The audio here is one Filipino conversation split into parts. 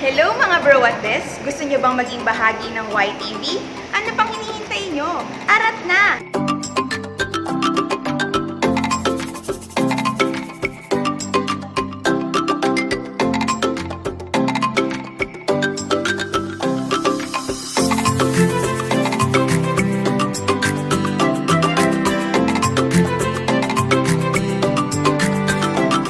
Hello mga browates! Gusto nyo bang maging bahagi ng YTV? Ano pang hinihintay nyo? Arat na!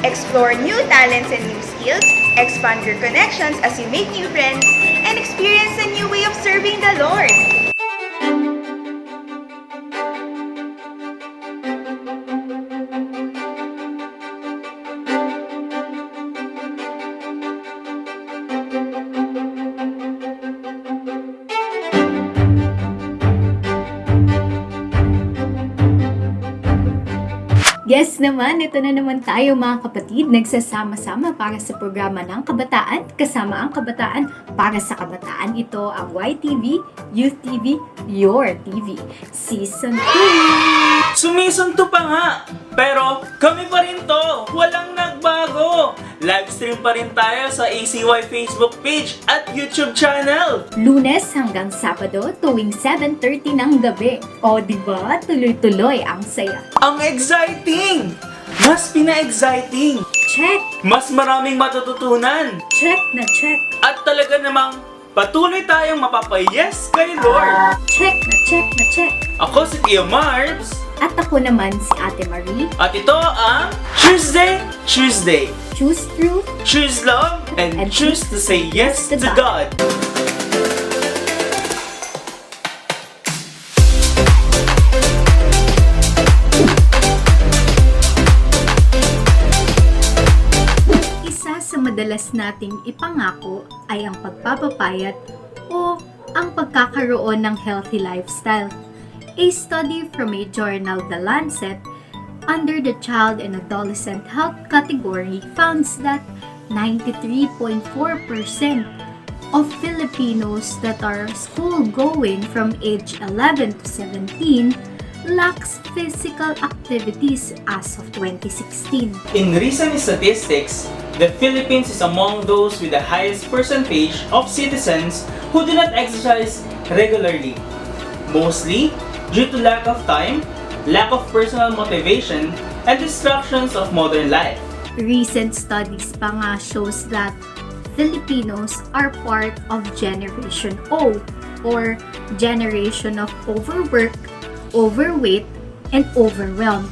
Explore new talents and new skills, expand your connections as you make new friends, and experience a new way of serving the Lord. Yes naman, ito na naman tayo mga kapatid, nagsasama-sama para sa programa ng kabataan, kasama ang kabataan para sa kabataan. Ito ang YTV, Youth TV, Your TV, Season 2! Sumisunto pa nga! Pero kami pa rin to! Walang nagbago! Livestream pa rin tayo sa ACY Facebook page at YouTube channel! Lunes hanggang Sabado tuwing 7:30 ng gabi. O diba, tuloy-tuloy ang saya. Ang exciting! Mas pina-exciting! Check! Mas maraming matututunan! Check na check! At talaga namang patuloy tayong mapapayes kay Lord! Check na check na check! Ako si Tia Marbs! At ako naman si Ate Marie. At ito ang Chooseday Tuesday! Choose truth, Choose love and choose to say yes to God! isa sa madalas nating ipangako ay ang pagpapapayat o ang pagkakaroon ng healthy lifestyle. A study from a journal, The Lancet, under the child and adolescent health category found that 93.4% of Filipinos that are school-going from age 11 to 17 lacks physical activities as of 2016. In recent statistics, the Philippines is among those with the highest percentage of citizens who do not exercise regularly, mostly due to lack of time, lack of personal motivation, and distractions of modern life. Recent studies pa nga shows that Filipinos are part of Generation O, or generation of overwork, overweight, and overwhelmed.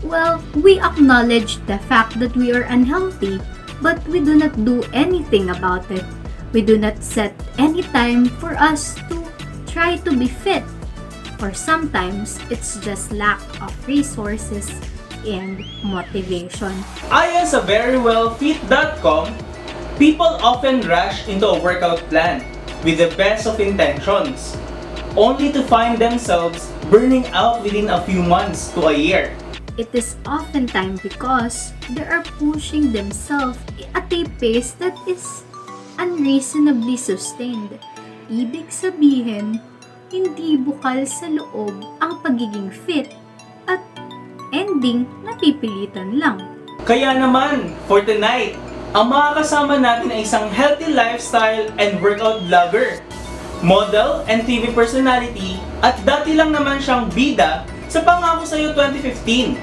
Well, we acknowledge the fact that we are unhealthy, but we do not do anything about it. We do not set any time for us to try to be fit. Or sometimes, it's just lack of resources and motivation. Ayon sa verywellfit.com, people often rush into a workout plan with the best of intentions, only to find themselves burning out within a few months to a year. It is oftentimes because they are pushing themselves at a pace that is unreasonably sustained. Ibig sabihin, hindi bukal sa loob ang pagiging fit at ending napipilitan lang. Kaya naman, for tonight, ang mga kasama natin ay isang healthy lifestyle and workout vlogger, model and TV personality, at dati lang naman siyang bida sa Pangako Sa'yo 2015.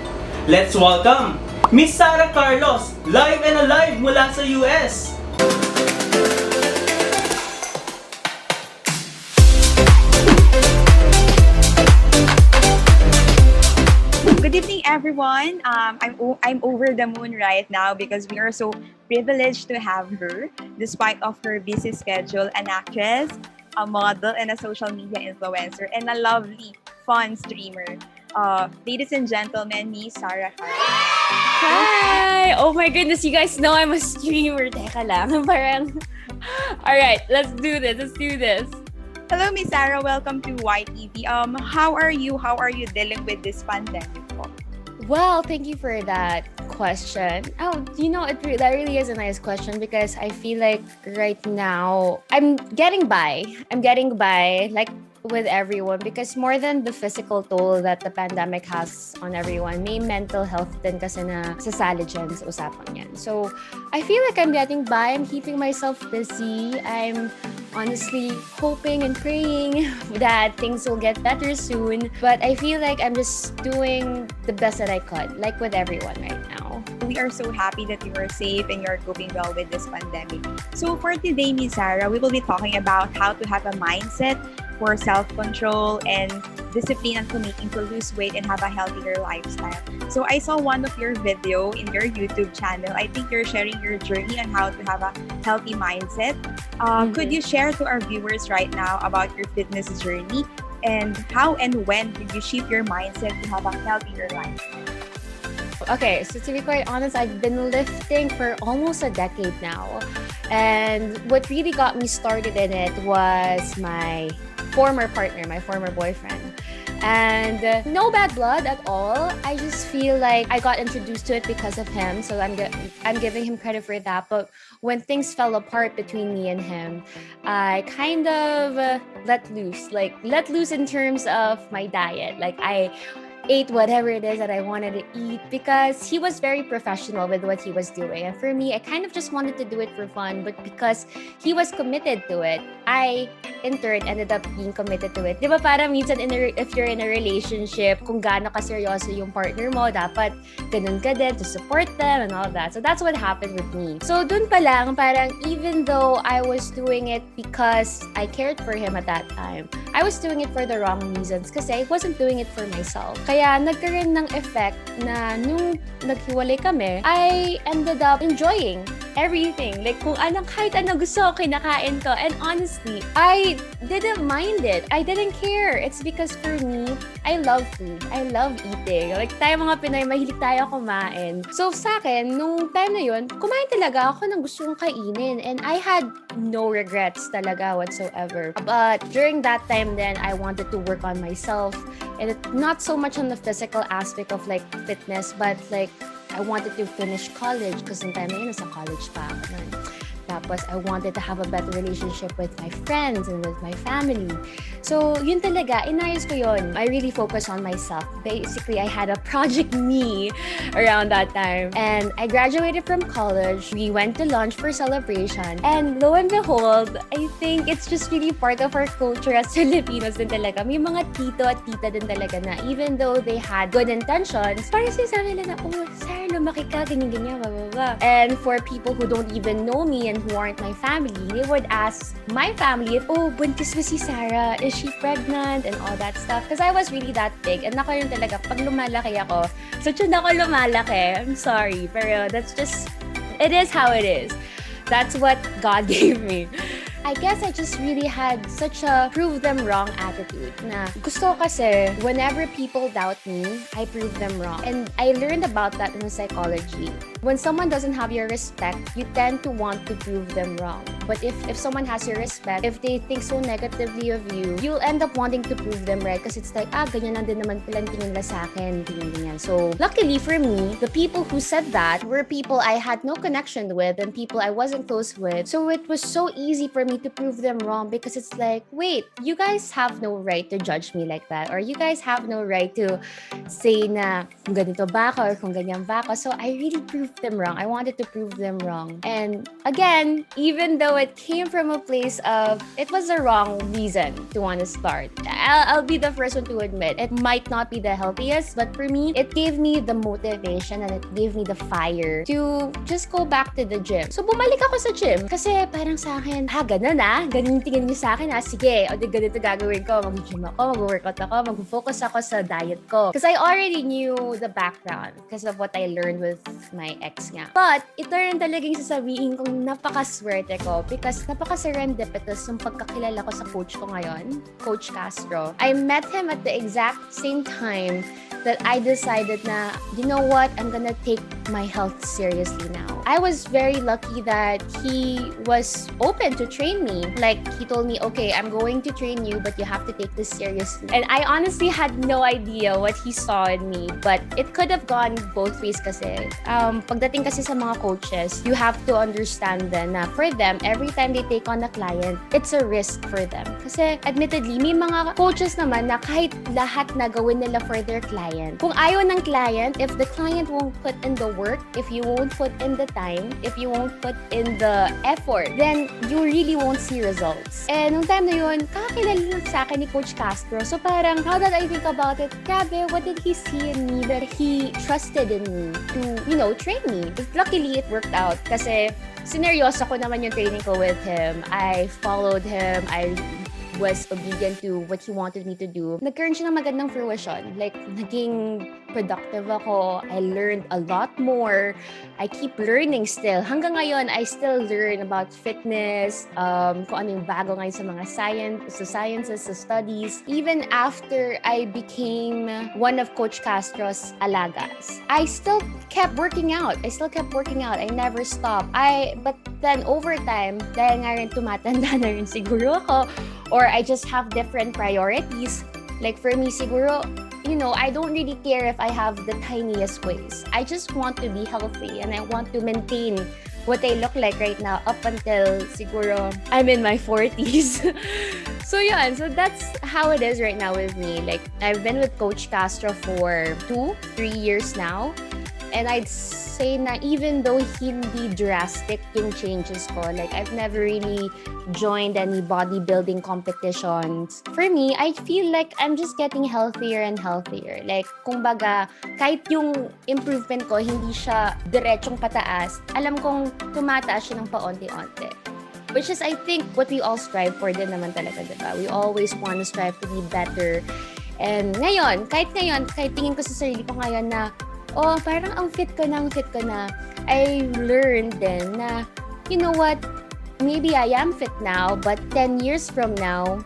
Let's welcome Miss Sarah Carlos, live and alive mula sa US! Good evening, everyone. I'm over the moon right now because we are so privileged to have her, despite of her busy schedule, an actress, a model, and a social media influencer, and a lovely, fun streamer. Ladies and gentlemen, Miss Sarah Carlos. Hi! Oh my goodness, you guys know I'm a streamer. Teka lang, parang... Alright, let's do this. Hello, Miss Sarah. Welcome to YTV. How are you? How are you dealing with this pandemic? Well, thank you for that question. Oh, that really is a nice question because I feel like right now I'm getting by. Like with everyone because more than the physical toll that the pandemic has on everyone, may mental health din kasi na sasali dyan sa usapan yan. So, I feel like I'm getting by. I'm keeping myself busy. I'm honestly hoping and praying that things will get better soon. But I feel like I'm just doing the best that I could, like with everyone right now. We are so happy that you are safe and you're coping well with this pandemic. So for today, Miss Sarah, we will be talking about how to have a mindset for self-control and discipline and committing to lose weight and have a healthier lifestyle. So I saw one of your video in your YouTube channel. I think you're sharing your journey on how to have a healthy mindset. Could you share to our viewers right now about your fitness journey and how and when did you shift your mindset to have a healthier life? Okay, so to be quite honest, I've been lifting for almost a decade now. And what really got me started in it was my former partner, my former boyfriend. And no bad blood at all. I just feel like I got introduced to it because of him. So I'm giving him credit for that. But when things fell apart between me and him, I kind of let loose in terms of my diet. Like I ate whatever it is that I wanted to eat because he was very professional with what he was doing. And for me, I kind of just wanted to do it for fun, but because he was committed to it, I in turn ended up being committed to it. Di ba parang minsan if you're in a relationship, kung gaano ka seryoso yung partner mo, dapat ganun ka din to support them and all that. So that's what happened with me. So dun pa lang, parang even though I was doing it because I cared for him at that time, I was doing it for the wrong reasons kasi I wasn't doing it for myself. Kaya nagkaroon ng effect na nung naghiwalay kami, I ended up enjoying everything. Like kung kahit ano gusto ko, kinakain ko. And honestly, I didn't mind it. I didn't care. It's because for me, I love food. I love eating. Like tayo mga Pinoy, mahilig tayo kumain. So sa akin, nung time na yun, kumain talaga ako ng gusto kong kainin. And I had no regrets talaga whatsoever. But during that time then, I wanted to work on myself. And not so much on the physical aspect of like fitness, but like I wanted to finish college because nung time na yun, nasa college pa ako nun. Tapos, I wanted to have a better relationship with my friends and with my family. So, yun talaga, inayos ko yun. I really focused on myself. Basically, I had a project me around that time. And I graduated from college. We went to lunch for celebration. And lo and behold, I think it's just really part of our culture as Filipinos din talaga. May mga tito at tita din talaga na even though they had good intentions, parang sinasabi nila na, oh, Sarah, lumaki ka, ganyan-ganyan, blah, blah, blah. And for people who don't even know me and who aren't my family, they would ask my family if, oh, buntis ba si Sarah? Is she pregnant? And all that stuff. Because I was really that big. And ako yun talaga, pag lumalaki ako, so yun ako lumalaki. I'm sorry. Pero that's just, it is how it is. That's what God gave me. I guess I just really had such a prove them wrong attitude na gusto ko kasi whenever people doubt me, I prove them wrong. And I learned about that in psychology. When someone doesn't have your respect, you tend to want to prove them wrong. But if someone has your respect, if they think so negatively of you, you'll end up wanting to prove them right because it's like, ganyan lang din naman pala tingin nila sa akin, ganyan. So, luckily for me, the people who said that were people I had no connection with and people I wasn't close with. So, it was so easy for me to prove them wrong because it's like, wait, you guys have no right to judge me like that or you guys have no right to say na kung ganito ba ako or kung ganyan ba ako. So, I really proved them wrong. I wanted to prove them wrong. And again, even though it came from a place of, it was the wrong reason to want to start. I'll be the first one to admit, it might not be the healthiest, but for me, it gave me the motivation and it gave me the fire to just go back to the gym. So, bumalik ako sa gym kasi parang sa akin, ganun ganun tingin niyo sa akin sige, o di ganito gagawin ko, mag-gym ako, mag-workout ako, mag-focus ako sa diet ko. Because I already knew the background because of what I learned with my ex nga. But, ito rin talagang sasabihin kong napakaswerte ko because napaka-serendipitous yung pagkakilala ko sa coach ko ngayon, Coach Castro. I met him at the exact same time that I decided na, you know what, I'm gonna take my health seriously now. I was very lucky that he was open to train me. Like, he told me, okay, I'm going to train you, but you have to take this seriously. And I honestly had no idea what he saw in me, but it could have gone both ways kasi. Pagdating kasi sa mga coaches, you have to understand then na for them, every time they take on a client, it's a risk for them. Kasi admittedly, may mga coaches naman na kahit lahat na gawin nila for their client. Kung ayaw ng client, if the client won't put in the work, if you won't put in the time, if you won't put in the effort, then you really won't see results. And nung time na yun, kakilala lang sa akin ni Coach Castro. So parang, how did I think about it? Grabe, what did he see in me that he trusted in me to, train me? But luckily, it worked out. Kasi sineryoso ko naman yung training ko with him. I followed him. I was obedient to what he wanted me to do. Nagkaroon siya ng magandang fruition. Like, naging productive ako. I learned a lot more. I keep learning still. Hanggang ngayon, I still learn about fitness, kung ano yung bago ngayon sa mga sciences, sa studies. Even after I became one of Coach Castro's alagas, I still kept working out. I never stopped. But then over time, dahil nga rin tumatanda na rin siguro ako, or I just have different priorities. Like for me, siguro, I don't really care if I have the tiniest waist. I just want to be healthy and I want to maintain what I look like right now up until siguro I'm in my 40s. So that's how it is right now with me. Like, I've been with Coach Castro for 2-3 years now. And I'd say na even though hindi drastic yung changes ko, like I've never really joined any bodybuilding competitions. For me, I feel like I'm just getting healthier and healthier. Like, kumbaga, kahit yung improvement ko, hindi siya diretsong pataas, alam kong tumataas siya ng paonti-onti. Which is, I think, what we all strive for din naman talaga, diba? We always want to strive to be better. And kahit tingin ko sa sarili ko ngayon na, parang ang fit ko na. I learned then na, you know what, maybe I am fit now, but 10 years from now,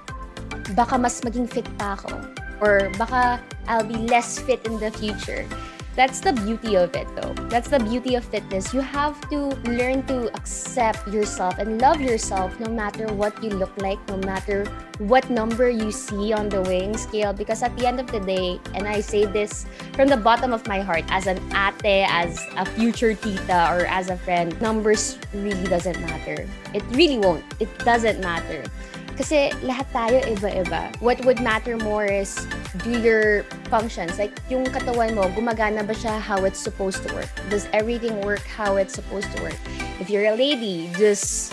baka mas maging fit pa ako. Or baka I'll be less fit in the future. That's the beauty of it though. That's the beauty of fitness. You have to learn to accept yourself and love yourself no matter what you look like, no matter what number you see on the weighing scale. Because at the end of the day, and I say this from the bottom of my heart, as an ate, as a future tita, or as a friend, numbers really doesn't matter. It really won't. It doesn't matter. Kasi lahat tayo iba-iba. What would matter more is, do your functions. Like, yung katawan mo, gumagana ba siya how it's supposed to work? Does everything work how it's supposed to work? If you're a lady, does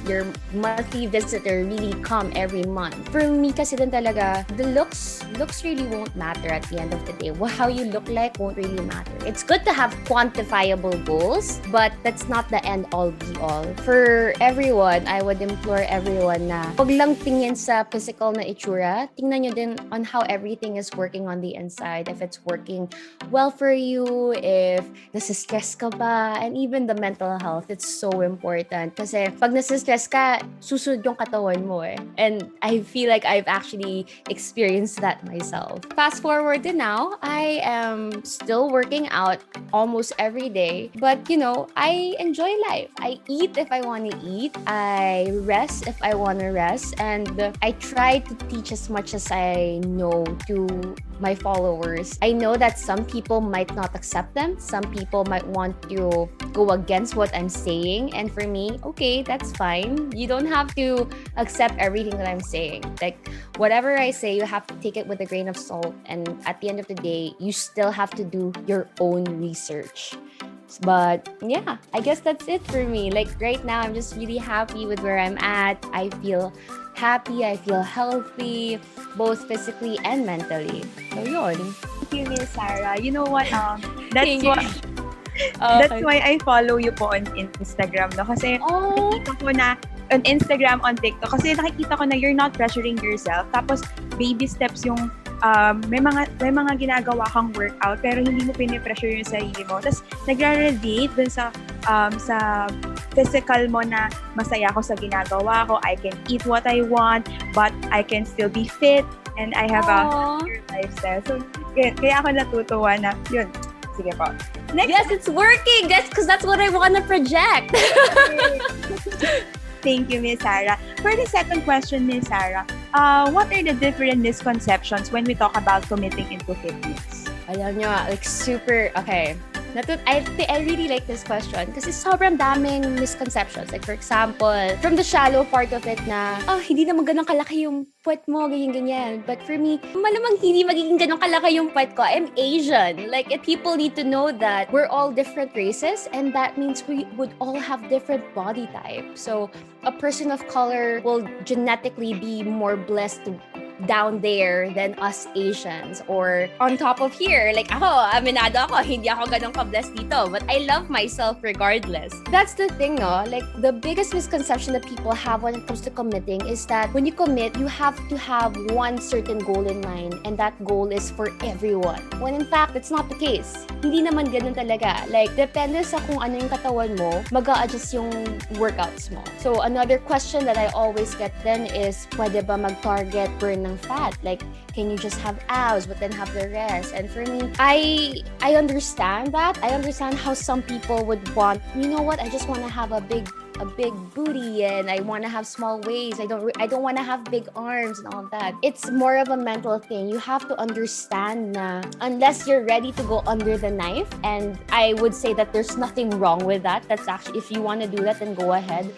your monthly visitor really come every month? For me kasi din talaga, the looks really won't matter at the end of the day. How you look like won't really matter. It's good to have quantifiable goals, but that's not the end-all be-all. For everyone, I would implore everyone na huwag lang tingin sa physical na itsura. Tingnan nyo din on how everything is working on the inside. If it's working well for you, if nasa-stress ka ba, and even the mental health, it's so important. Kasi pag nasa-stress ka, susunod yung katawan mo eh. And I feel like I've actually experienced that myself. Fast forward to now, I am still working out almost every day. But I enjoy life. I eat if I want to eat. I rest if I want to rest. And I try to teach as much as I know to my followers. I know that some people might not accept them. Some people might want to go against what I'm saying. And for me, okay, that's fine. You don't have to accept everything that I'm saying. Like, whatever I say, you have to take it with a grain of salt. And at the end of the day, you still have to do your own research. But yeah, I guess that's it for me. Like, right now, I'm just really happy with where I'm at. I feel happy, I feel healthy, both physically and mentally. So yun. Thank you, Miss Sarah. You know what? That's Thank you. why that's why I follow you po on Instagram, no? Kasi nakikita ko na on Instagram, on TikTok, kasi nakikita ko na you're not pressuring yourself. Tapos baby steps yung may mga ginagawa kang workout pero hindi mo pinipressure yung sarili mo. Tapos nagra-relate dun sa physical mo na masaya ako sa ginagawa ko. I can eat what I want, but I can still be fit. And I have a healthier lifestyle. So, kaya ako natutuwa na, yun. Sige po. Next. Yes, it's working. Because that's what I want to project. Thank you, Miss Sarah. For the second question, Miss Sarah, what are the different misconceptions when we talk about committing into fitness? Alam nyo, like super, okay. I really like this question kasi sobrang daming misconceptions. Like for example, from the shallow part of it na, hindi naman ganun kalaki yung puwet mo, ganyan-ganyan. But for me, malamang hindi magiging ganun kalaki yung puwet ko. I'm Asian. Like, people need to know that we're all different races and that means we would all have different body types. So, a person of color will genetically be more blessed down there than us Asians, or on top of here, like ako, aminado ako, hindi ako ganun ka-blessed dito, but I love myself regardless. That's the thing, no? Like, the biggest misconception that people have when it comes to committing is that when you commit, you have to have one certain goal in mind, and that goal is for everyone. When in fact, it's not the case. Hindi naman ganun talaga. Like, depende sa kung ano yung katawan mo, mag-a-adjust yung workouts mo. So, another question that I always get then is, pwede ba mag-target burn ng fat? Like, can you just have abs but then have the rest? And for me, I understand that. I understand how some people would want, you know what, I just want to have a big booty and I want to have small waist. I don't want to have big arms and all that. It's more of a mental thing. You have to understand na unless you're ready to go under the knife, and I would say that there's nothing wrong with that. That's actually, if you want to do that, then go ahead.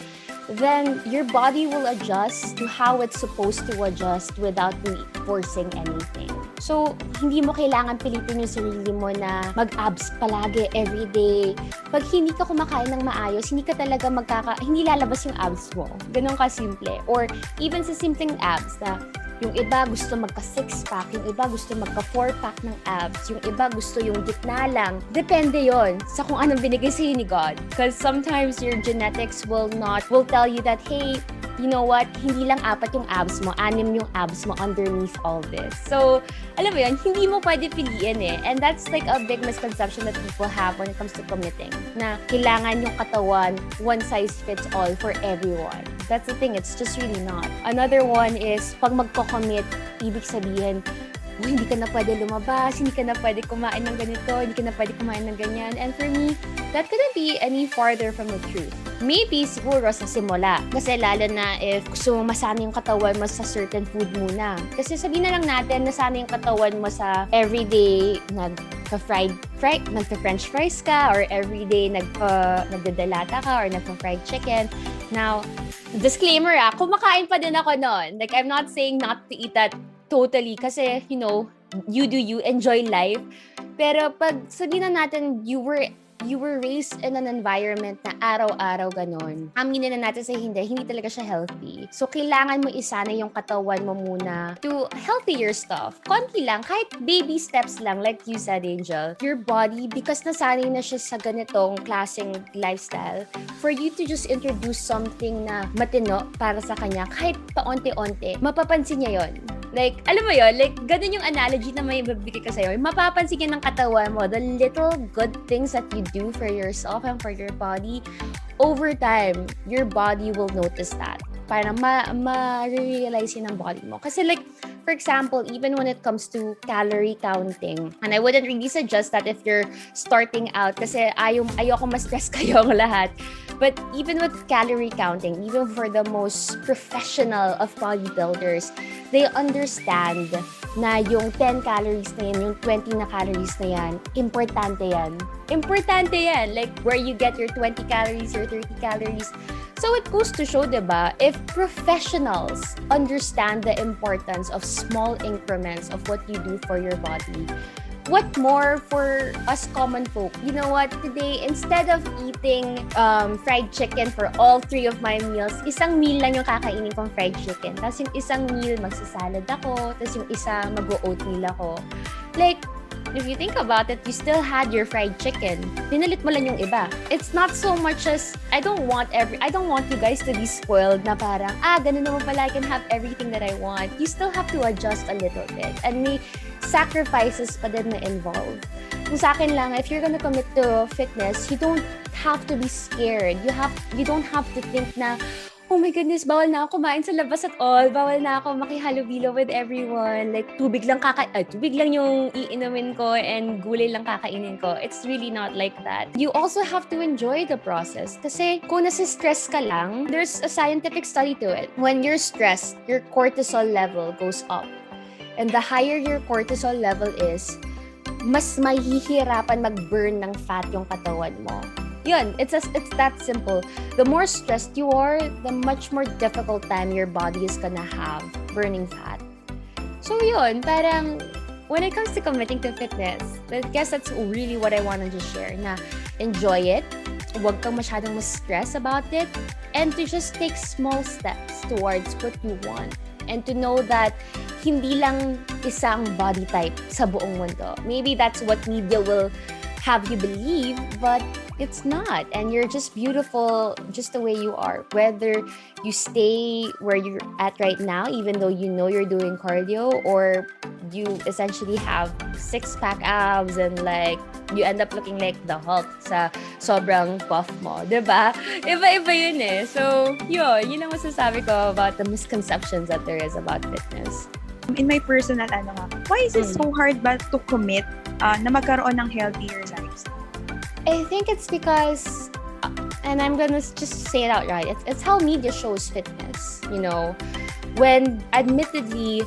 Then your body will adjust to how it's supposed to adjust without you forcing anything. So, hindi mo kailangan pilitin yung sarili mo na mag-abs palagi, everyday. Pag hindi ka kumakain ng maayos, hindi lalabas yung abs mo. Ganon ka simple. Or even sa simpleng abs na yung iba gusto magka-6-pack, yung iba gusto magka-4-pack ng abs, yung iba gusto yung gitna lang. Depende yon sa kung anong binigay sa'yo ni God. Because sometimes your genetics will tell you that, hey, you know what, hindi lang 4 yung abs mo, 6 yung abs mo underneath all this. So, alam mo yun, hindi mo pwede piliin eh. And that's like a big misconception that people have when it comes to committing. Na kailangan yung katawan, one size fits all for everyone. That's the thing, it's just really not. Another one is, pag magko-commit, ibig sabihin, hindi ka na pwede lumabas, hindi ka na pwede kumain ng ganito, hindi ka na pwede kumain ng ganyan. And for me, that couldn't be any farther from the truth. Maybe siguro sa simula. Kasi lalo na if gusto mo masana yung katawan mo sa certain food muna. Kasi sabihin na lang natin, nasana yung katawan mo sa everyday nagpa-french fries ka, or everyday nagdadalata ka, or nagpa-fried chicken. Now, disclaimer kumakain pa din ako nun. Like, I'm not saying not to eat that totally, kasi, you know, you do you, enjoy life. Pero pag sabihin na natin, you were raised in an environment na araw-araw ganon, aminin na natin sa hindi talaga siya healthy. So, kailangan mo isana yung katawan mo muna to healthier stuff. Konti lang, kahit baby steps lang, like you said, Angel. Your body, because nasanay na siya sa ganitong klaseng lifestyle, for you to just introduce something na matino para sa kanya, kahit paonti-onti, mapapansin niya yon. Like, alam mo yun, like, ganun yung analogy na may ibabigay ka sa'yo. Mapapansin ka ng katawan mo, the little good things that you do for yourself and for your body, over time, your body will notice that. Para ma-realize yun ng body mo. Kasi like, for example, even when it comes to calorie counting, and I wouldn't really suggest that if you're starting out, kasi ayoko ma-stress kayong lahat. But even with calorie counting, even for the most professional of bodybuilders, they understand na yung 10 calories na yan, yung 20 na calories na yan, importante yan. Importante yan. Like, where you get your 20 calories, your 30 calories. So it goes to show, diba, if professionals understand the importance of small increments of what you do for your body, what more for us common folk? You know what? Today, instead of eating fried chicken for all 3 of my meals, isang meal lang yung kakainin kong fried chicken. Tapos yung isang meal, magsasalad ako. Tapos yung isa, mag-oatmeal ako. Like, if you think about it, you still had your fried chicken. Pinalit mo lang yung iba. It's not so much as, I don't want you guys to be spoiled na parang, ganun naman pala, I can have everything that I want. You still have to adjust a little bit. And may sacrifices pa din na involved. Kung sa akin lang, if you're gonna commit to fitness, you don't have to be scared. You don't have to think na, oh my goodness, bawal na ako kumain sa labas at all. Bawal na ako makihalubilo with everyone. Like, tubig lang yung iinumin ko and gulay lang kakainin ko. It's really not like that. You also have to enjoy the process. Kasi kung nasa-stress ka lang, there's a scientific study to it. When you're stressed, your cortisol level goes up. And the higher your cortisol level is, mas mahihirapan mag-burn ng fat yung katawan mo. Yun, it's that simple. The more stressed you are, the much more difficult time your body is gonna have burning fat. So yun, parang when it comes to committing to fitness, I guess that's really what I wanted to share. Na enjoy it, huwag kang masyadong stress about it, and to just take small steps towards what you want. And to know that hindi lang isang body type sa buong mundo. Maybe that's what media will have you believe, but it's not. And you're just beautiful just the way you are. Whether you stay where you're at right now, even though you know you're doing cardio, or you essentially have six-pack abs and like, you end up looking like the Hulk sa sobrang buff mo, diba? Iba-iba yun eh. So, yun ang masasabi ko about the misconceptions that there is about fitness. In my personal why is it so hard ba to commit na magkaroon ng healthier lifestyle? I think it's because, and I'm gonna just say it outright, it's how media shows fitness, you know? When admittedly,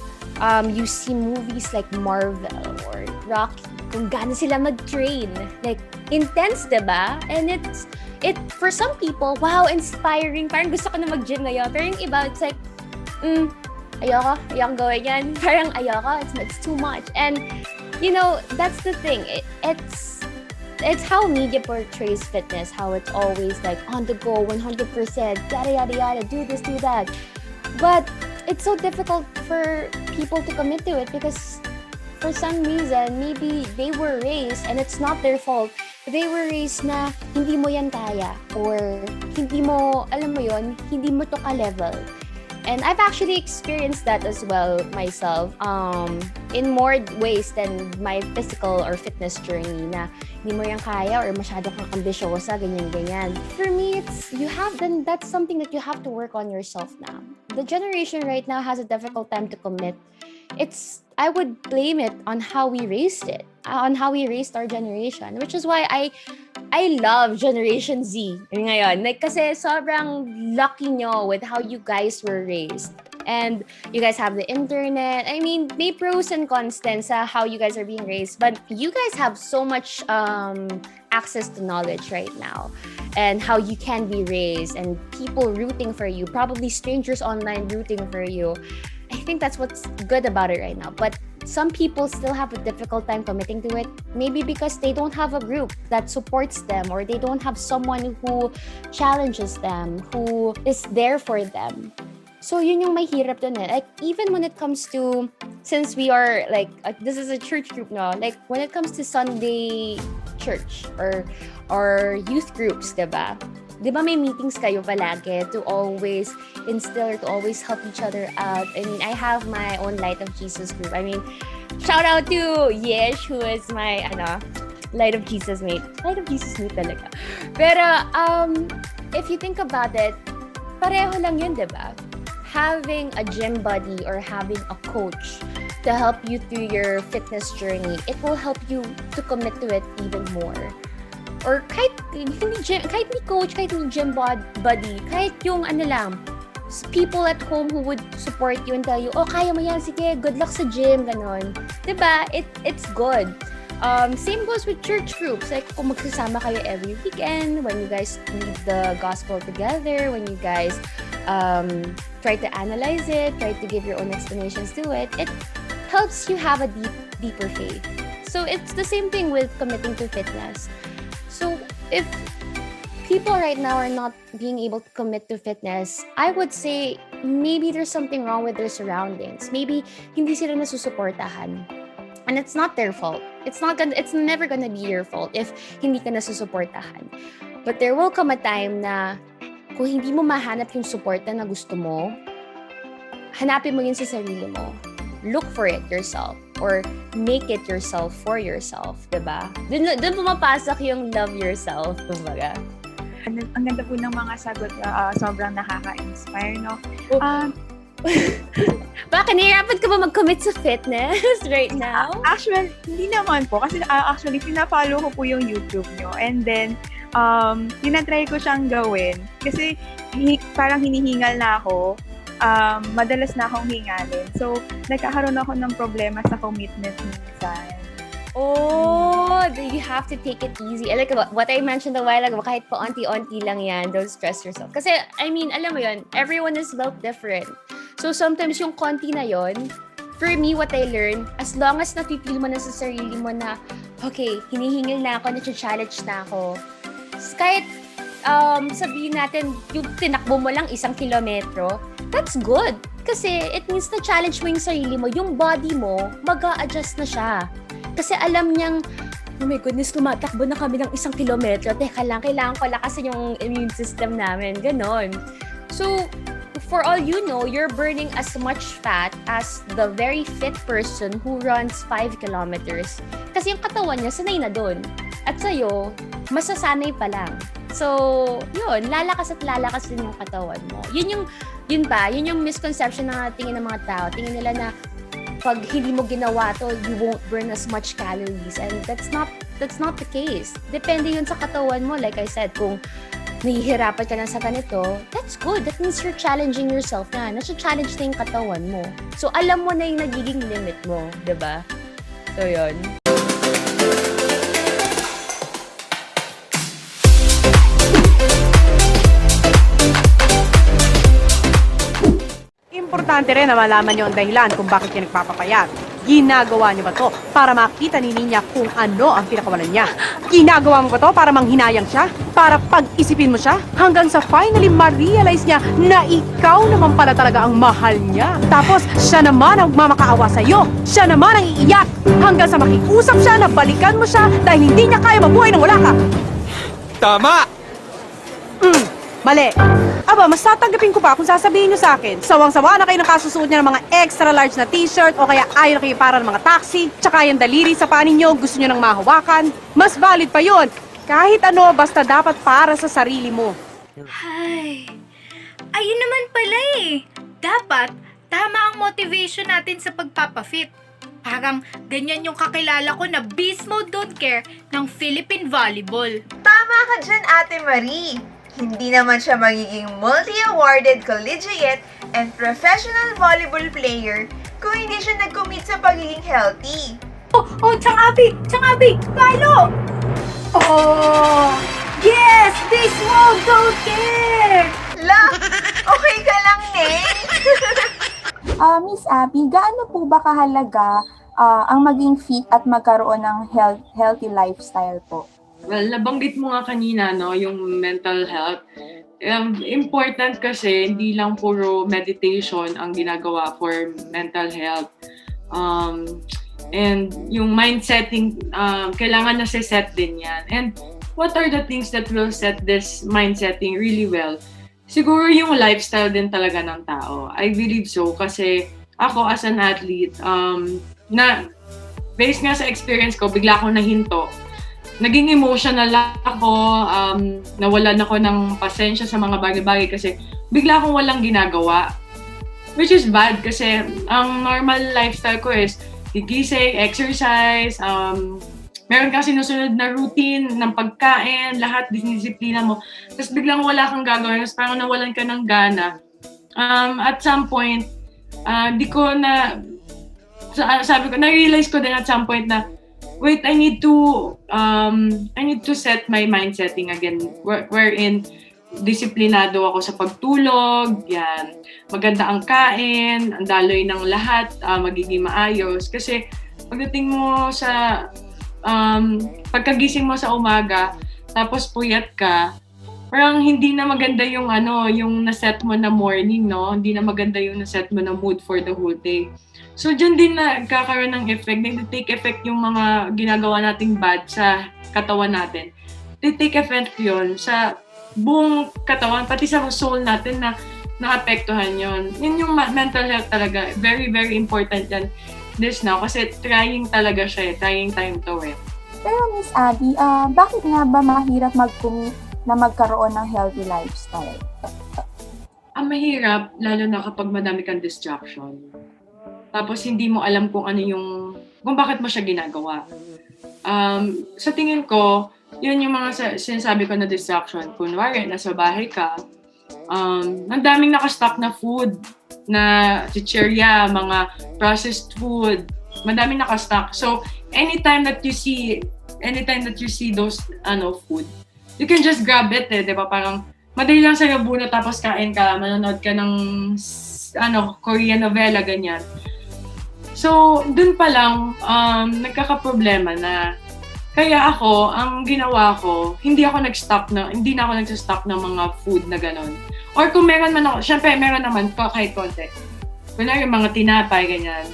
you see movies like Marvel or Rocky, kung gaano sila mag-train. Like, intense, diba? And it for some people, wow, inspiring. Parang gusto ko na mag-gym ngayon. Pero yung iba, it's like, ayoko gawin yan. Parang ayoko, it's too much. And, you know, that's the thing. It's how media portrays fitness, how it's always like on the go, 100%, yada, yada, yada, do this, do that. But it's so difficult for people to commit to it because for some reason, maybe they were raised, and it's not their fault, they were raised na hindi mo yan kaya, or hindi mo, alam mo yun, hindi mo to ka-level. And I've actually experienced that as well myself, in more ways than my physical or fitness journey na hindi mo yan kaya or masyado kang ambisyosa, ganyan. For me, that's something that you have to work on yourself now. The generation right now has a difficult time to commit. I would blame it on how we raised it, on how we raised our generation, which is why I love Generation Z ngayon. Like, kasi sobrang lucky nyo with how you guys were raised. And you guys have the internet. I mean, may pros and cons din sa how you guys are being raised. But you guys have so much access to knowledge right now. And how you can be raised. And people rooting for you. Probably strangers online rooting for you. I think that's what's good about it right now. But some people still have a difficult time committing to it. Maybe because they don't have a group that supports them, or they don't have someone who challenges them, who is there for them. So yun yung may hirap dun eh. Like, even when it comes to, since we are like, this is a church group now, like when it comes to Sunday church or youth groups, diba? Diba may meetings kayo palagi to always instill or to always help each other out? I mean, I have my own Light of Jesus group. I mean, shout out to Yesh, who is my, Light of Jesus mate. Light of Jesus mate talaga. Pero, if you think about it, pareho lang yun, diba? Having a gym buddy or having a coach to help you through your fitness journey, it will help you to commit to it even more. Or kahit ni coach, kahit ni gym buddy, kahit yung people at home who would support you and tell you, oh, kaya mo yan, sige, good luck sa gym, ganon. Diba? It's good. Same goes with church groups. Like, kung magsasama kayo every weekend, when you guys read the gospel together, when you guys try to analyze it, try to give your own explanations to it, it helps you have a deeper faith. So it's the same thing with committing to fitness. So if people right now are not being able to commit to fitness, I would say maybe there's something wrong with their surroundings. Maybe hindi sila nasusuportahan. And it's not their fault. It's never gonna be your fault if hindi ka nasusuportahan. But there will come a time na kung hindi mo mahanap yung suporta na gusto mo, hanapin mo yun sa sarili mo. Look for it yourself. Or make it yourself for yourself, diba? Dun pumapasok yung love yourself, kumbaga. Ang ganda po ng mga sagot, sobrang nakaka-inspire, no? Oh. Um, Bakit nahihirapan ka ba mag-commit sa fitness right now? Actually, hindi naman po. Kasi actually, pinapollow ko po yung YouTube nyo. And then, tinatry ko siyang gawin. Kasi parang hinihingal na ako. Madalas na akong hingalin. So, nagkakaroon ako ng problema sa commitment minsan. Oh, you have to take it easy. Like what I mentioned a while ago, kahit paunti-unti lang yan, don't stress yourself. Kasi, I mean, alam mo yun, everyone is built different. So, sometimes yung konti na yon, for me, what I learned, as long as napipili mo na sa sarili mo na, okay, hinihingil na ako, na-challenge na ako. Kahit sabihin natin, yung tinakbo mo lang 1 kilometro, that's good. Kasi it means na challenge mo yung sarili mo, yung body mo, mag-a-adjust na siya. Kasi alam niyang, oh my goodness, tumatakbo na kami ng 1 kilometro. Teka lang, kailangan ko lakasin yung immune system namin. Ganon. So, for all you know, you're burning as much fat as the very fit person who runs 5 kilometers. Kasi yung katawan niya, sanay na dun. At sa'yo, masasanay pa lang. So, yun, lalakas din yung katawan mo. Yun yung misconception na tingin ng mga tao. Tingin nila na pag hindi mo ginawa to, you won't burn as much calories. And that's not the case. Depende yun sa katawan mo. Like I said, kung nahihirapan ka na sa ganito, that's good. That means you're challenging yourself na. Nasa-challenge na yung katawan mo. So, alam mo na yung nagiging limit mo. 'Di ba? So, yun. Importante rin na malaman niyo ang dahilan kung bakit niya nagpapapayat. Ginagawa niyo ba to para makita ni Ninya kung ano ang pinakawalan niya? Ginagawa mo ba to para manghinayang siya? Para pag-isipin mo siya? Hanggang sa finally ma-realize niya na ikaw naman pala talaga ang mahal niya. Tapos siya naman ang mamakaawa sa'yo. Siya naman ang iiyak. Hanggang sa makiusap siya na balikan mo siya dahil hindi niya kaya mabuhay nang wala ka. Tama! Mali. Aba, mas tatanggapin ko pa kung sasabihin niyo sa akin. Sawang-sawa na kayo ng kasusuot niya ng mga extra large na t-shirt o kaya ayaw na kayo para ng mga taxi, tsaka yung daliri sa paa ninyo, gusto niyo nang mahawakan. Mas valid pa yon. Kahit ano, basta dapat para sa sarili mo. Ay, ayun naman pala eh. Dapat, tama ang motivation natin sa pagpapafit. Parang ganyan yung kakilala ko na beast mode don't care ng Philippine Volleyball. Tama ka dyan, Ate Marie. Hindi naman siya magiging multi-awarded collegiate and professional volleyball player kung hindi siya nag-commit sa pagiging healthy. Oh, Tiyang Aby, follow! Oh, yes, beast mode don't care! La, okay ka lang, Neng? Miss Abby, gaano po ba kahalaga ang maging fit at magkaroon ng healthy lifestyle po? Well, nabanggit mo nga kanina, no, yung mental health. Important kasi hindi lang puro meditation ang ginagawa for mental health. And yung mind setting, kailangan nasa-set din yan. And what are the things that will set this mind setting really well? Siguro yung lifestyle din talaga ng tao. I believe so kasi ako as an athlete, na based nga sa experience ko, bigla akong nahinto. Naging emotional ako, nawalan ako ng pasensya sa mga bagay-bagay kasi bigla akong walang ginagawa. Which is bad kasi ang normal lifestyle ko is gigising, exercise, meron kang sinusunod na routine ng pagkain, lahat, disiplina mo. Tapos biglang wala kang gagawin, tapos parang nawalan ka ng gana. At some point, na-realize ko din at some point na, wait, I need to set my mind setting again, wherein disiplinado ako sa pagtulog, yan. Maganda ang kain, ang daloy ng lahat, magiging maayos. Kasi pagdating mo sa, pagkagising mo sa umaga, tapos puyat ka, parang hindi na maganda yung yung naset mo na morning, no? Hindi na maganda yung naset mo na mood for the whole day. So, dyan din nagkakaroon ng effect, nag-take effect yung mga ginagawa nating bad sa katawan natin. Take effect yun sa buong katawan, pati sa soul natin na naapektuhan yun. Yun yung mental health talaga. Very, very important yan this now kasi trying talaga siya trying time to eh. Pero Miss Abby, bakit nga ba mahirap mag-commit na magkaroon ng healthy lifestyle? Ang mahirap, lalo na kapag madami kang distraction. Tapos hindi mo alam kung bakit mo siya ginagawa. Sa tingin ko, yun yung mga sinasabi ko na distraction. Kunwari, nasa bahay ka, ang daming nakastock na food, na chichirya, mga processed food, madaming nakastock. So, anytime that you see those food, you can just grab it, di ba? Parang madali lang sa'yo bunot tapos kain ka, manonood ka ng Korean novela, ganyan. So, dun pa lang, nagkakaproblema na. Kaya ako, ang ginawa ko, hindi na ako nag-stock ng mga food na gano'n. Or kung meron man ako, syempre meron naman kahit konti. Kunwari yung mga tinapay, ganyan.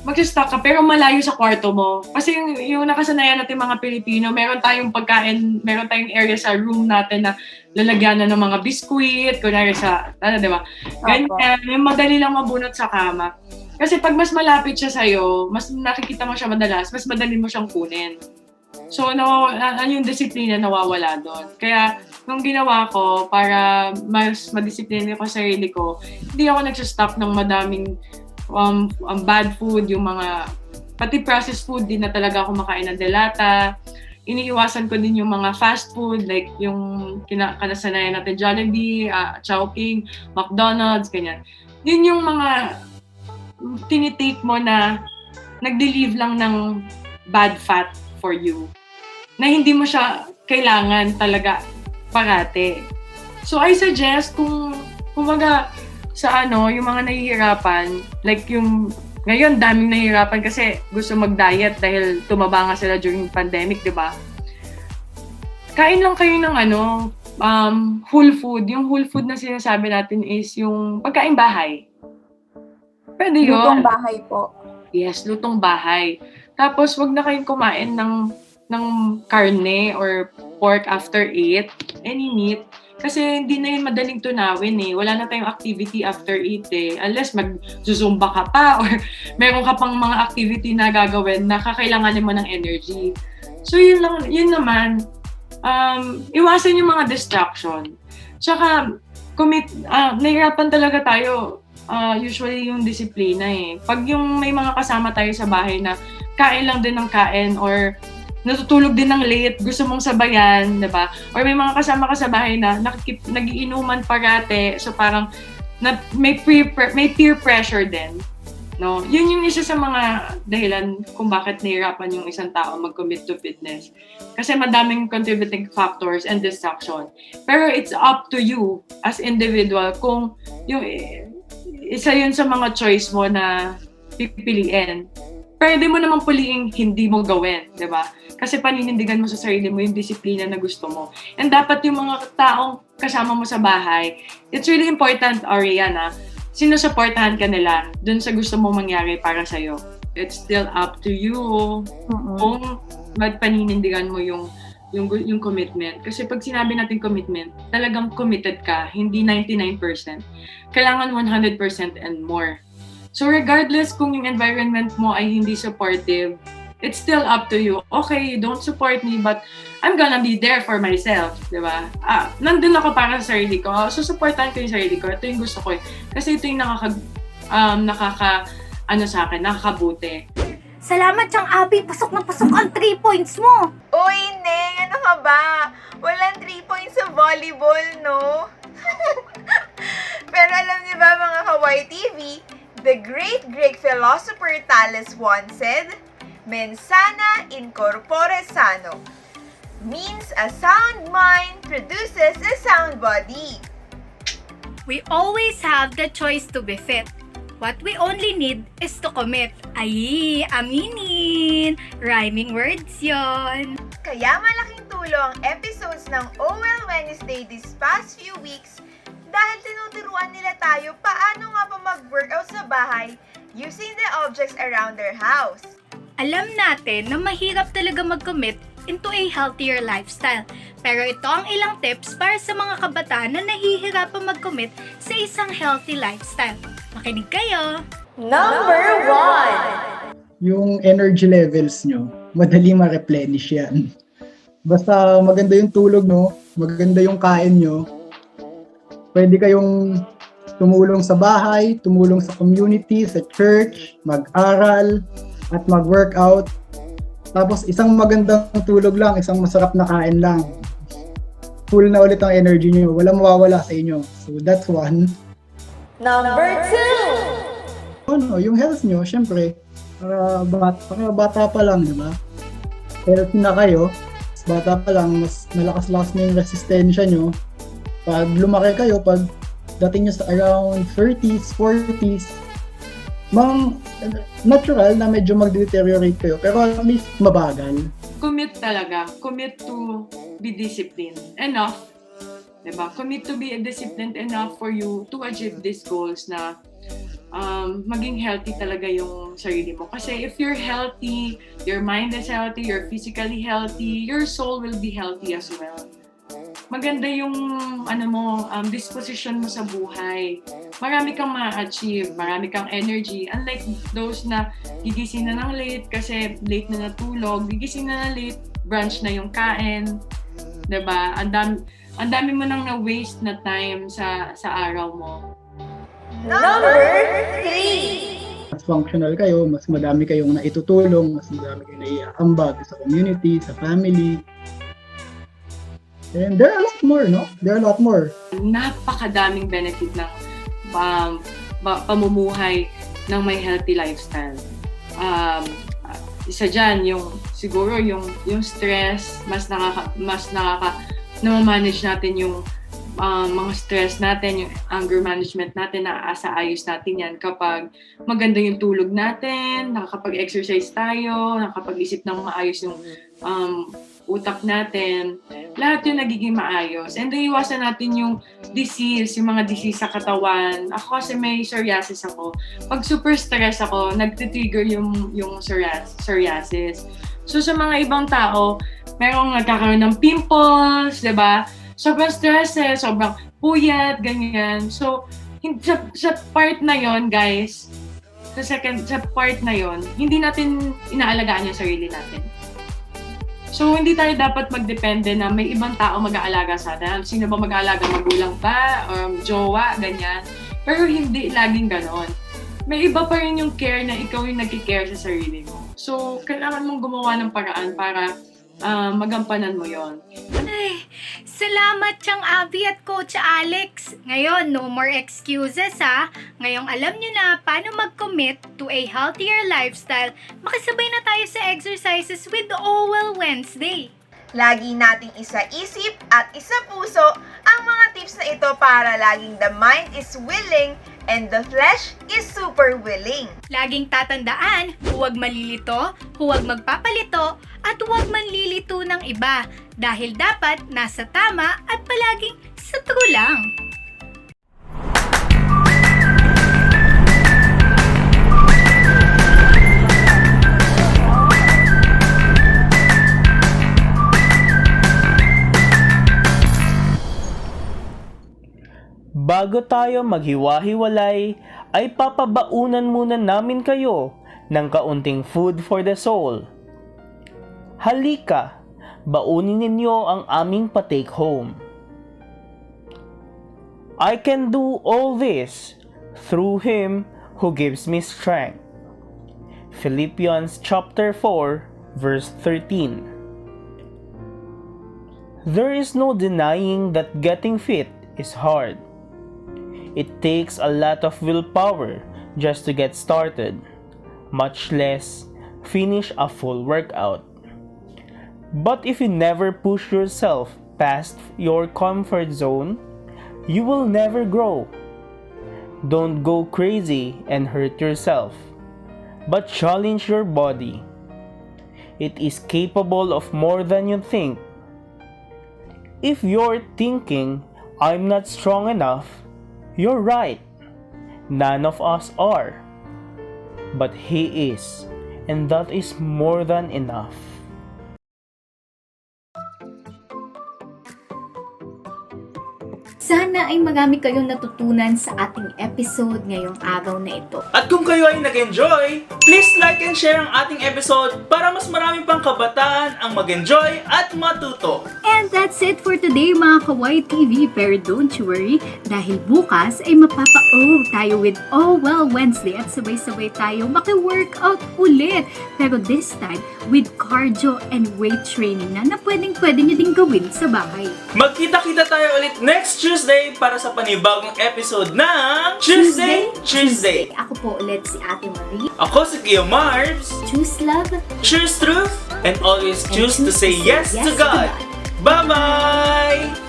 Mag-stock ka, pero malayo sa kwarto mo. Kasi yung nakasanayan natin mga Pilipino, meron tayong pagkain, meron tayong area sa room natin na lalagyan na ng mga biskuit, kunwari di ba? Ganyan, yung madali lang mabunot sa kama. Kasi pag mas malapit siya sa'yo, mas nakikita mo siya madalas, mas madali mo siyang kunin. So, yung disiplina nawawala doon. Kaya, nung ginawa ko, para mas madisiplina ko sa sarili ko, hindi ako nagsastock ng madaming bad food, yung mga, pati processed food, di na talaga ako makain ng delata. Iniiwasan ko din yung mga fast food, like yung kanasanayan natin, Jollibee, Chowking, McDonald's, ganyan. Yun yung mga tinitake mo na nag-relieve lang ng bad fat for you, na hindi mo siya kailangan talaga parate. So I suggest kumbaga sa yung mga nahihirapan, like yung ngayon daming nahihirapan kasi gusto mag-diet dahil tumaba nga sila during pandemic, di ba? Kain lang kayo ng whole food. Yung whole food na sinasabi natin is yung pagkain bahay. Pwede yun. Lutong bahay po. Yes, lutong bahay. Tapos, wag na kayong kumain ng karne or pork after 8, any meat. Kasi hindi na yun madaling tunawin eh. Wala na tayong activity after 8 eh. Unless mag-zumba ka pa or meron ka pang mga activity na gagawin na kakailanganin mo ng energy. So, yun naman. Iwasan yung mga distraction. Tsaka, nahirapan talaga tayo. Usually yung disiplina eh. Pag yung may mga kasama tayo sa bahay na kain lang din ng kain or natutulog din ng late, gusto mong sabayan, diba? Or may mga kasama ka sa bahay na nagiinuman parate, so parang may peer pressure din. No? Yun yung isa sa mga dahilan kung bakit nahihirapan yung isang tao mag-commit to fitness. Kasi madaming contributing factors and distraction. Pero it's up to you as individual kung yung isa yun sa mga choice mo na pipiliin. Pwede mo naman puliing hindi mo gawin, di ba? Kasi paninindigan mo sa sarili mo yung disiplina na gusto mo. And dapat yung mga taong kasama mo sa bahay, it's really important, Ariana, sinusuportahan ka nila dun sa gusto mo mangyari para sa'yo. It's still up to you kung magpaninindigan mo yung commitment. Kasi pag sinabi natin commitment, talagang committed ka, hindi 99%. Kailangan 100% and more. So regardless kung yung environment mo ay hindi supportive, it's still up to you. Okay, you don't support me, but I'm gonna be there for myself, di ba? Nandun ako para sa sarili ko. So supportan ko yung sarili ko. Ito yung gusto ko. Kasi ito yung nakakabuti. Salamat, Tiyang Aby. Pasok na pasok ang 3 points mo. Uy, Neng, ano ka ba? Walang 3 points sa volleyball, no? Pero alam niyo ba, mga ka-Y TV, the great Greek philosopher Thales once said, "Mens sana in corpore sano," means a sound mind produces a sound body. We always have the choice to be fit. What we only need is to commit. Ay, aminin! Rhyming words yon. Kaya malaking tulong ang episodes ng OL Wednesday this past few weeks dahil tinuturuan nila tayo paano nga pa mag-workout sa bahay using the objects around their house. Alam natin na mahirap talaga mag-commit into a healthier lifestyle. Pero ito ang ilang tips para sa mga kabataan na nahihirapan mag-commit sa isang healthy lifestyle. Makinig kayo! Number 1! Yung energy levels nyo, madali ma-replenish yan. Basta maganda yung tulog, no? maganda yung kain nyo, pwede kayong tumulong sa bahay, tumulong sa community, sa church, mag-aral, at mag-workout. Tapos isang magandang tulog lang, isang masarap na kain lang. Full na ulit ang energy nyo. Walang mawawala sa inyo. So that's one. Number 2! Yung health nyo, syempre, para bata pa lang, di ba? Healthy na kayo, bata pa lang, mas malakas-lakas na yung resistensya nyo. Pag lumaki kayo, pag dating nyo sa around 30s, 40s, natural na medyo mag-deteriorate kayo, pero at least mabagal. Commit talaga. Commit to be disciplined enough. Diba? Commit to be disciplined enough for you to achieve these goals na maging healthy talaga yung sarili mo. Kasi if you're healthy, your mind is healthy, you're physically healthy, your soul will be healthy as well. Maganda yung disposition mo sa buhay. Marami kang ma-achieve, marami kang energy. Unlike those na gigising na ng late kasi late na natulog, gigising na ng late, brunch na yung kain. Diba? Ang dami mo nang na-waste na time sa araw mo. Number 3! Mas functional kayo, mas madami kayong naitutulong, mas madami kayong naiambag sa community, sa family. And there are a lot more, no? There are a lot more. Napakadaming benefit ng pamumuhay ng may healthy lifestyle. Isa dyan, siguro yung stress, mas na-manage natin yung mga stress natin, yung anger management natin, naaasa-ayos natin yan kapag maganda yung tulog natin, nakakapag-exercise tayo, nakakapag-isip ng maayos yung utak natin, lahat yun nagiging maayos. And iwasan natin yung disease, yung mga disease sa katawan. Ako kasi may psoriasis ako. Pag super stress ako, nagtitrigger yung psoriasis. So sa mga ibang tao, merong nagkakaroon ng pimples, diba? Sobrang stress sobrang puyat, ganyan. So, sa part na yon guys, sa part na yon, hindi natin inaalagaan yung sarili natin. So, hindi tayo dapat magdepende na may ibang tao mag-aalaga sa atin. Sino ba mag-aalaga? Magulang ba? Or jowa? Ganyan. Pero hindi laging ganon. May iba pa rin yung care na ikaw yung nag-care sa sarili mo. So, kailangan mong gumawa ng paraan para magampanan mo yon. Ay, salamat Tiyang Aby at Coach Alex. Ngayon, no more excuses ha. Ngayong alam nyo na paano mag-commit to a healthier lifestyle, makisabay na tayo sa exercises with Owel Wednesday. Lagi nating isa-isip at isa-puso ang mga tips na ito para laging the mind is willing and the flesh is super willing. Laging tatandaan, huwag malilito, huwag magpapalito, at huwag manlilito ng iba dahil dapat nasa tama at palaging sa true lang. Bago tayo maghiwa-hiwalay, ay papabaunan muna namin kayo ng kaunting food for the soul. Halika, baunin ninyo ang aming pa-take home. I can do all this through Him who gives me strength. Philippians chapter 4, verse 13. There is no denying that getting fit is hard. It takes a lot of willpower just to get started, much less finish a full workout. But if you never push yourself past your comfort zone, you will never grow. Don't go crazy and hurt yourself, but challenge your body. It is capable of more than you think. If you're thinking, I'm not strong enough, you're right. None of us are. But He is, and that is more than enough. Sana ay marami kayong natutunan sa ating episode ngayong araw na ito. At kung kayo ay nag-enjoy, please like and share ang ating episode para mas marami pang kabataan ang mag-enjoy at matuto. And that's it for today mga Kawaii TV. Pero don't you worry, dahil bukas ay mapapa-O tayo with Oh Well Wednesday at sabay-sabay tayo maki-workout ulit. Pero this time, with cardio and weight training na pwedeng-pwede nyo din gawin sa bahay. Magkita-kita tayo ulit next Tuesday para sa panibagong episode ng Chooseday Tuesday. Ako po ulit si Ate Marie. Ako si Kuya Marbs. Choose love. Choose truth and always choose to say yes to God. Bye-bye!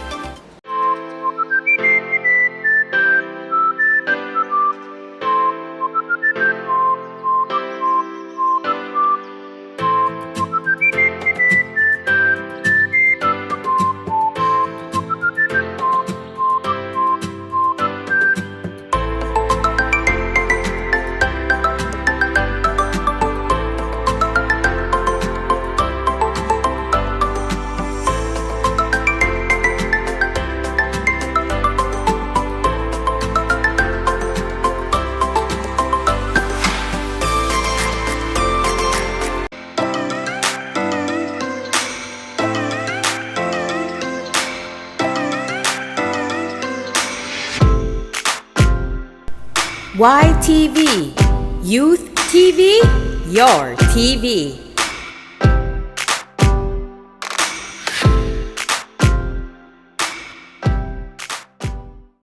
YTV Youth TV, your TV.